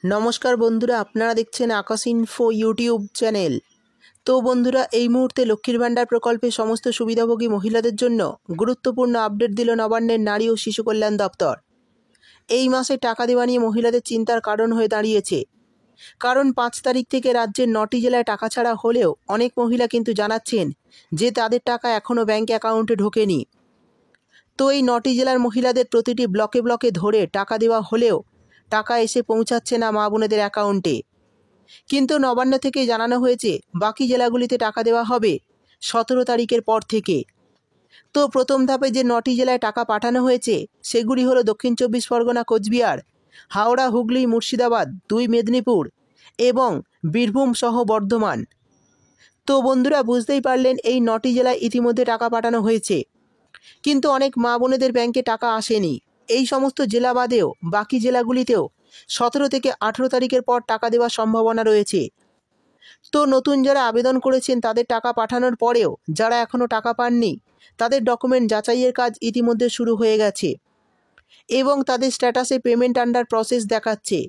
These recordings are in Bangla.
নমস্কার বন্ধুরা, আপনারা দেখছেন আকাশ ইনফো ইউটিউব চ্যানেল। তো বন্ধুরা, এই মুহূর্তে লক্ষ্মীর ভাণ্ডার প্রকল্পে সমস্ত সুবিধাভোগী মহিলাদের জন্য গুরুত্বপূর্ণ আপডেট দিল নবান্নের নারী ও শিশু কল্যাণ দপ্তর। এই মাসে টাকা দেওয়া নিয়ে মহিলাদের চিন্তার কারণ হয়ে দাঁড়িয়েছে। কারণ 5 তারিখ থেকে রাজ্যের 9টি জেলায় টাকা ছাড়া হলেও অনেক মহিলা কিন্তু জানাচ্ছেন যে তাদের টাকা এখনও ব্যাংক অ্যাকাউন্টে ঢোকেনি। তো এই 9টি জেলার মহিলাদের প্রতিটি ব্লকে ব্লকে ধরে টাকা দেওয়া হলেও টাকা এসে পৌঁছাচ্ছে না মা বোনেদের অ্যাকাউন্টে। কিন্তু নবান্ন থেকে জানানো হয়েছে বাকি জেলাগুলিতে টাকা দেওয়া হবে 17 তারিখের পর থেকে। তো প্রথম ধাপে যে 9টি জেলায় টাকা পাঠানো হয়েছে সেগুলি হলো দক্ষিণ 24 পরগনা, কোচবিহার, হাওড়া, হুগলি, মুর্শিদাবাদ, 2 মেদিনীপুর এবং বীরভূম সহ বর্ধমান। তো বন্ধুরা, বুঝতেই পারলেন এই 9টি জেলায় ইতিমধ্যে টাকা পাঠানো হয়েছে, কিন্তু অনেক মা বোনেদের ব্যাংকে টাকা আসেনি। এই সমস্ত জেলা বাদেও বাকি জেলাগুলিতেও 17 থেকে 18 তারিখের পর টাকা দেওয়ার সম্ভাবনা রয়েছে। তো নতুন যারা আবেদন করেছেন তাদের টাকা পাঠানোর পরেও যারা এখনও টাকা পাননি তাদের ডকুমেন্ট যাচাইয়ের কাজ ইতিমধ্যে শুরু হয়ে গেছে এবং তাদের স্ট্যাটাসে পেমেন্ট আন্ডার প্রসেস দেখাচ্ছে।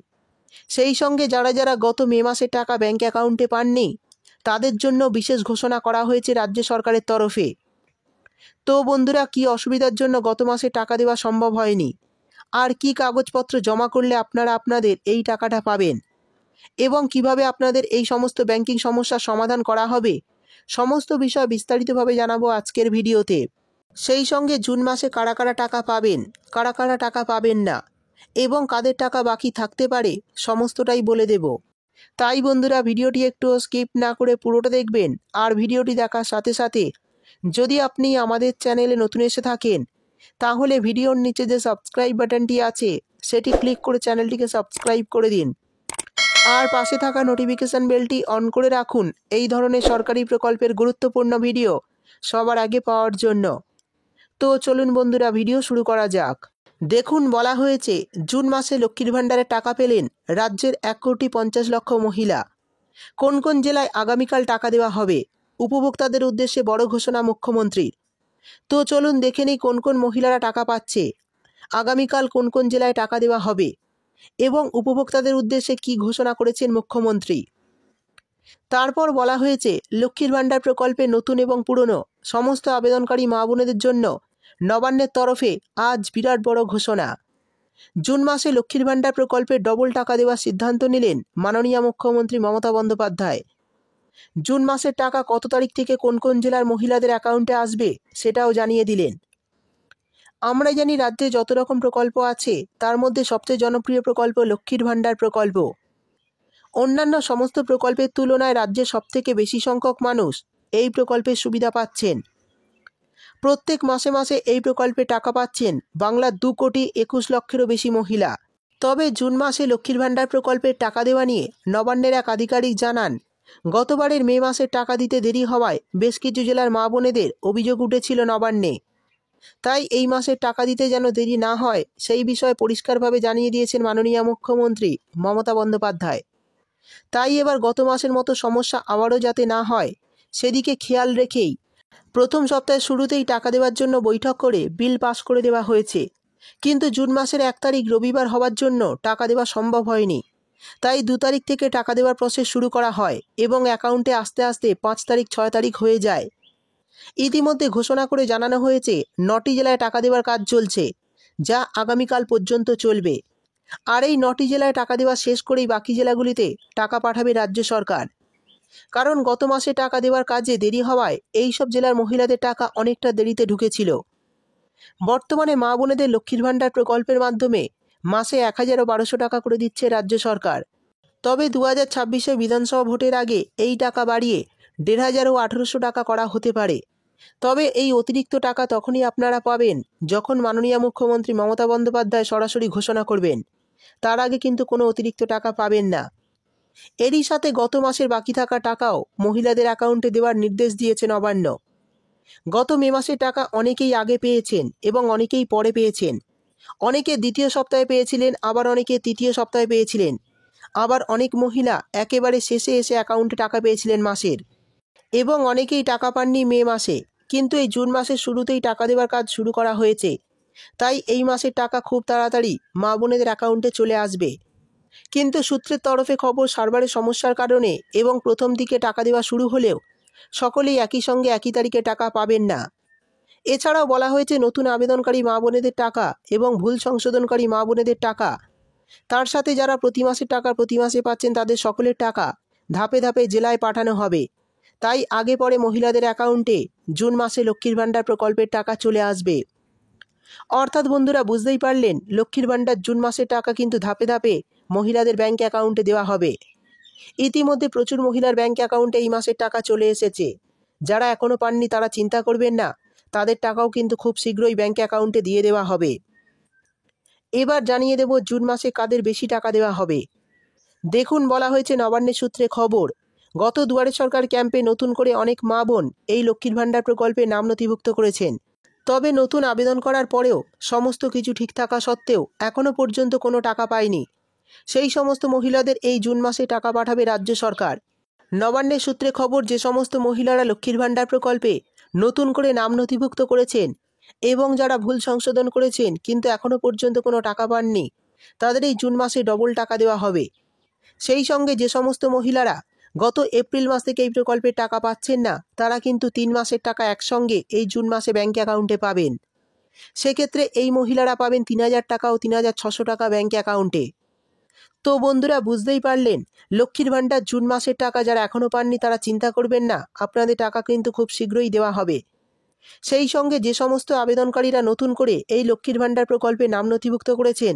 সেই সঙ্গে যারা যারা গত মে মাসে টাকা ব্যাংক অ্যাকাউন্টে পাননি তাদের জন্য বিশেষ ঘোষণা করা হয়েছে রাজ্য সরকারের তরফে। তো বন্ধুরা, কি অসুবিধার জন্য গত মাসে টাকা দেওয়া সম্ভব হয়নি, আর কি কাগজপত্র জমা করলে আপনারা আপনাদের এই টাকাটা পাবেন, এবং কিভাবে আপনাদের এই সমস্ত ব্যাংকিং সমস্যার সমাধান করা হবে, সমস্ত বিষয় বিস্তারিতভাবে জানাবো আজকের ভিডিওতে। সেই সঙ্গে জুন মাসে কারা কারা টাকা পাবেন, কারা কারা টাকা পাবেন না এবং কাদের টাকা বাকি থাকতে পারে সমস্তটাই বলে দেব। তাই বন্ধুরা, ভিডিওটি একটু স্কিপ না করে পুরোটা দেখবেন। আর ভিডিওটি দেখার সাথে সাথে যদি আপনি আমাদের চ্যানেলে নতুন এসে থাকেন তাহলে ভিডিওর নিচে যে সাবস্ক্রাইব বাটনটি আছে সেটি ক্লিক করে চ্যানেলটিকে সাবস্ক্রাইব করে দিন, আর পাশে থাকা নোটিফিকেশান বেলটি অন করে রাখুন এই ধরনের সরকারি প্রকল্পের গুরুত্বপূর্ণ ভিডিও সবার আগে পাওয়ার জন্য। তো চলুন বন্ধুরা, ভিডিও শুরু করা যাক। দেখুন, বলা হয়েছে জুন মাসে লক্ষ্মীর ভাণ্ডারের টাকা পেলেন রাজ্যের 1,50,00,000 মহিলা। কোন কোন জেলায় আগামীকাল টাকা দেওয়া হবে, উপভোক্তাদের উদ্দেশ্যে বড় ঘোষণা মুখ্যমন্ত্রীর। তো চলুন দেখে নিই কোন কোন মহিলারা টাকা পাচ্ছে, আগামীকাল কোন কোন জেলায় টাকা দেওয়া হবে এবং উপভোক্তাদের উদ্দেশ্যে কী ঘোষণা করেছেন মুখ্যমন্ত্রী। তারপর বলা হয়েছে লক্ষ্মীর ভাণ্ডার প্রকল্পে নতুন এবং পুরনো সমস্ত আবেদনকারী মা বোনেদের জন্য নবান্নের তরফে আজ বিরাট বড় ঘোষণা। জুন মাসে লক্ষ্মীর ভাণ্ডার প্রকল্পে ডবল টাকা দেওয়ার সিদ্ধান্ত নিলেন মাননীয় মুখ্যমন্ত্রী মমতা বন্দ্যোপাধ্যায়। জুন মাসের টাকা কত তারিখ থেকে কোন কোন জেলার মহিলাদের অ্যাকাউন্টে আসবে সেটাও জানিয়ে দিলেন। আমরা জানি রাজ্যে যত রকম প্রকল্প আছে তার মধ্যে সবচেয়ে জনপ্রিয় প্রকল্প লক্ষ্মীর ভাণ্ডার প্রকল্প। অন্যান্য সমস্ত প্রকল্পের তুলনায় রাজ্যে সবথেকে বেশি সংখ্যক মানুষ এই প্রকল্পের সুবিধা পাচ্ছেন। প্রত্যেক মাসে মাসে এই প্রকল্পে টাকা পাচ্ছেন বাংলার 2,21,00,000-এরও বেশি মহিলা। তবে জুন মাসে লক্ষ্মীর ভাণ্ডার প্রকল্পের টাকা দেওয়া নিয়ে নবান্নের এক আধিকারিক জানান, গতবারের মে মাসের টাকা দিতে দেরি হওয়ায় বেশ কিছু জেলার মা বোনেদের অভিযোগ উঠেছিল নবান্নে। তাই এই মাসের টাকা দিতে যেন দেরি না হয় সেই বিষয়ে পরিষ্কারভাবে জানিয়ে দিয়েছেন মাননীয় মুখ্যমন্ত্রী মমতা বন্দ্যোপাধ্যায়। তাই এবার গত মাসের মতো সমস্যা আবারও যাতে না হয় সেদিকে খেয়াল রেখেই প্রথম সপ্তাহের শুরুতেই টাকা দেওয়ার জন্য বৈঠক করে বিল পাস করে দেওয়া হয়েছে। কিন্তু জুন মাসের 1 তারিখ রবিবার হওয়ার জন্য টাকা দেওয়া সম্ভব হয়নি। তাই 2 তারিখ থেকে টাকা দেওয়ার প্রসেস শুরু করা হয় এবং অ্যাকাউন্টে আস্তে আস্তে 5 তারিখ 6 তারিখ হয়ে যায়। ইতিমধ্যে ঘোষণা করে জানানো হয়েছে 9টি জেলায় টাকা দেওয়ার কাজ চলছে, যা আগামীকাল পর্যন্ত চলবে। আর এই 9টি জেলায় টাকা দেওয়া শেষ করেই বাকি জেলাগুলিতে টাকা পাঠাবে রাজ্য সরকার। কারণ গত মাসে টাকা দেওয়ার কাজে দেরি হওয়ায় এই সব জেলার মহিলাদের টাকা অনেকটা দেরিতে ঢুকেছিল। বর্তমানে মা বোনেদের লক্ষ্মীর ভাণ্ডার প্রকল্পের মাধ্যমে মাসে 1,012 টাকা করে দিচ্ছে রাজ্য সরকার। তবে 2026 বিধানসভা ভোটের আগে এই টাকা বাড়িয়ে 1,500 ও 1,800 টাকা করা হতে পারে। তবে এই অতিরিক্ত টাকা তখনই আপনারা পাবেন যখন মাননীয় মুখ্যমন্ত্রী মমতা বন্দ্যোপাধ্যায় সরাসরি ঘোষণা করবেন। তার আগে কিন্তু কোনো অতিরিক্ত টাকা পাবেন না। এরই সাথে গত মাসের বাকি থাকা টাকাও মহিলাদের অ্যাকাউন্টে দেওয়ার নির্দেশ দিয়েছে নবান্ন। গত মে মাসের টাকা অনেকেই আগে পেয়েছেন এবং অনেকেই পরে পেয়েছেন। অনেকে দ্বিতীয় সপ্তাহে পেয়েছিলেন, আবার অনেকে তৃতীয় সপ্তাহে পেয়েছিলেন, আবার অনেক মহিলা একেবারে শেষে এসে অ্যাকাউন্টে টাকা পেয়েছিলেন মাসের, এবং অনেকেই টাকা পাননি মে মাসে। কিন্তু এই জুন মাসের শুরুতেই টাকা দেওয়ার কাজ শুরু করা হয়েছে। তাই এই মাসের টাকা খুব তাড়াতাড়ি মা বোনেদের অ্যাকাউন্টে চলে আসবে। কিন্তু সূত্রের তরফে খবর, সার্ভারের সমস্যার কারণে এবং প্রথম দিকে টাকা দেওয়া শুরু হলেও সকলেই একই সঙ্গে একই তারিখে টাকা পাবেন না। এছাড়াও বলা হয়েছে নতুন আবেদনকারী মা বোনেদের টাকা এবং ভুল সংশোধনকারী মা বোনেদের টাকা, তার সাথে যারা প্রতি মাসের টাকা প্রতি মাসে পাচ্ছেন তাদের সকলের টাকা ধাপে ধাপে জেলায় পাঠানো হবে। তাই আগে পরে মহিলাদের অ্যাকাউন্টে জুন মাসে লক্ষ্মীর ভাণ্ডার প্রকল্পের টাকা চলে আসবে। অর্থাৎ বন্ধুরা বুঝতেই পারলেন, লক্ষ্মীর ভাণ্ডার জুন মাসের টাকা কিন্তু ধাপে ধাপে মহিলাদের ব্যাঙ্ক অ্যাকাউন্টে দেওয়া হবে। ইতিমধ্যে প্রচুর মহিলার ব্যাঙ্ক অ্যাকাউন্টে এই মাসের টাকা চলে এসেছে। যারা এখনও পাননি তারা চিন্তা করবেন না, তাদের টাকাও কিন্তু খুব শীঘ্রই ব্যাঙ্ক অ্যাকাউন্টে দিয়ে দেওয়া হবে। এবার জানিয়ে দেব জুন মাসে কাদের বেশি টাকা দেওয়া হবে। দেখুন, বলা হয়েছে নবান্নের সূত্রে খবর, গত দুয়ারে সরকার ক্যাম্পে নতুন করে অনেক মা বোন এই লক্ষ্মীর ভাণ্ডার প্রকল্পে নাম নথিভুক্ত করেছেন। তবে নতুন আবেদন করার পরেও সমস্ত কিছু ঠিক থাকা সত্ত্বেও এখনও পর্যন্ত কোনো টাকা পায়নি। সেই সমস্ত মহিলাদের এই জুন মাসে টাকা পাঠাবে রাজ্য সরকার। নবান্নের সূত্রে খবর, যে সমস্ত মহিলারা লক্ষ্মীর ভাণ্ডার প্রকল্পে নতুন করে নাম নথিভুক্ত করেছেন এবং যারা ভুল সংশোধন করেছেন কিন্তু এখনও পর্যন্ত কোনো টাকা পাননি, তাদের এই জুন মাসে ডবল টাকা দেওয়া হবে। সেই সঙ্গে যে সমস্ত মহিলারা গত এপ্রিল মাস থেকে এই প্রকল্পের টাকা পাচ্ছেন না, তারা কিন্তু 3 মাসের টাকা একসঙ্গে এই জুন মাসে ব্যাঙ্ক অ্যাকাউন্টে পাবেন। সেক্ষেত্রে এই মহিলারা পাবেন 3000 টাকা ও 3600 টাকা ব্যাঙ্ক অ্যাকাউন্টে। তো বন্ধুরা বুঝতেই পারলেন, লক্ষ্মীর ভাণ্ডার জুন মাসের টাকা যারা এখনও পাননি তারা চিন্তা করবেন না, আপনাদের টাকা কিন্তু খুব শীঘ্রই দেওয়া হবে। সেই সঙ্গে যে সমস্ত আবেদনকারীরা নতুন করে এই লক্ষ্মীর ভাণ্ডার প্রকল্পে নাম নথিভুক্ত করেছেন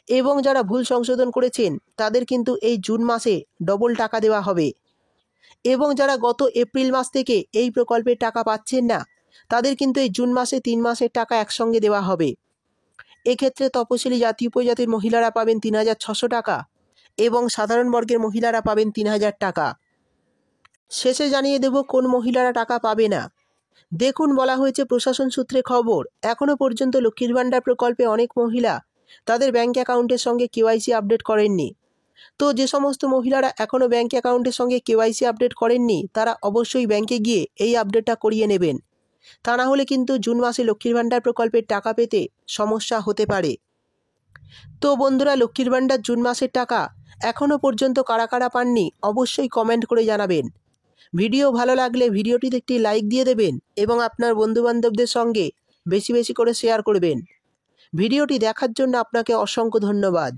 এবং যারা ভুল সংশোধন করেছেন, তাদের কিন্তু এই জুন মাসে ডবল টাকা দেওয়া হবে। এবং যারা গত এপ্রিল মাস থেকে এই প্রকল্পের টাকা পাচ্ছেন না, তাদের কিন্তু এই জুন মাসে 3 মাসের টাকা একসঙ্গে দেওয়া হবে। এক্ষেত্রে তপশিলি জাতি উপজাতির মহিলারা পাবেন 3600 টাকা এবং সাধারণ বর্গের মহিলারা পাবেন 3000 টাকা। শেষে জানিয়ে দেব কোন মহিলারা টাকা পাবে না। দেখুন, বলা হয়েছে প্রশাসন সূত্রে খবর, এখনও পর্যন্ত লক্ষ্মীর ভাণ্ডার প্রকল্পে অনেক মহিলা তাদের ব্যাঙ্ক অ্যাকাউন্টের সঙ্গে কেওয়াইসি আপডেট করেননি। তো যে সমস্ত মহিলারা এখনও ব্যাঙ্ক অ্যাকাউন্টের সঙ্গে কেওয়াইসি আপডেট করেননি, তারা অবশ্যই ব্যাঙ্কে গিয়ে এই আপডেটটা করিয়ে নেবেন। তা না হলে কিন্তু জুন মাসে লক্ষ্মীর ভাণ্ডার প্রকল্পের টাকা পেতে সমস্যা হতে পারে। তো বন্ধুরা, লক্ষ্মীর ভাণ্ডার জুন মাসের টাকা এখনও পর্যন্ত কারা কারা পাননি অবশ্যই কমেন্ট করে জানাবেন। ভিডিও ভালো লাগলে ভিডিওটিতে একটি লাইক দিয়ে দেবেন এবং আপনার বন্ধুবান্ধবদের সঙ্গে বেশি বেশি করে শেয়ার করবেন। ভিডিওটি দেখার জন্য আপনাকে অসংখ্য ধন্যবাদ।